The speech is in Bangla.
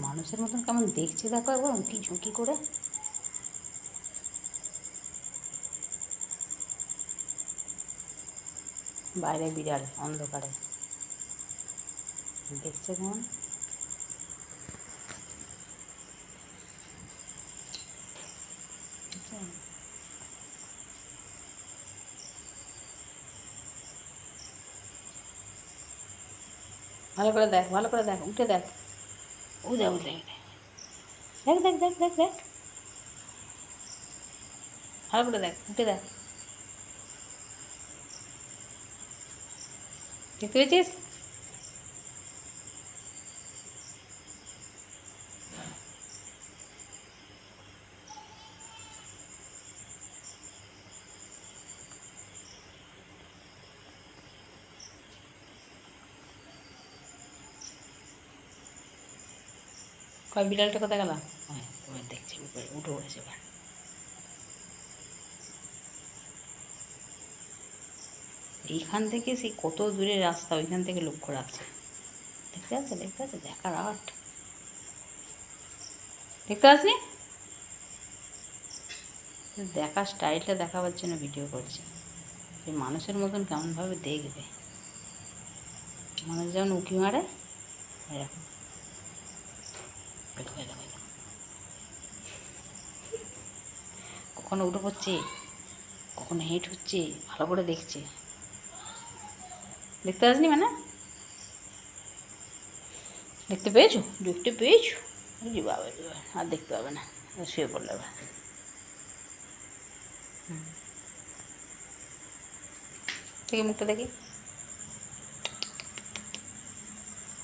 মানুষের মতন কেমন দেখছে দেখো, একবার উঁকি ঝুঁকি করে। বাইরে বিড়াল অন্ধকারে দেখছে কেমন। ভালো করে দেখ, ভালো করে দেখ, উঠে দেখ। ও দেখ, উঠে দেখ, দেখ দেখ দেখ দেখ, ভালো করে দেখ, উঠে দেখ। দেখতে পেয়েছিস? কয় বিড়ালটা কোথায় গেল? হ্যাঁ, ওই দেখছি উপরে উঠে পড়েছে এবার। এইখান থেকে সেই কত দূরে রাস্তা, ওইখান থেকে লক্ষ্য রাখছে। দেখতে পাচ্ছে, দেখতে পাচ্ছে, দেখার আর্ট। দেখতে পাচ্ছি, দেখার স্টাইলটা দেখাবার জন্য ভিডিও করছে যে মানুষের মতন কেমনভাবে দেখবে। মানুষ যেমন উঁকি মারে এরকম। দেখো দেখো, কখনো উঠে পড়ছে, কখনো হেঁট হচ্ছে, ভালো করে দেখছে। দেখতে পাসনি মানে? দেখতে পেয়েছো? দেখতে পেয়েছো? জি বাবা, আর দেখতে পাবে না, শুয়ে পড়লে এবার। দেখি মুখটা দেখি।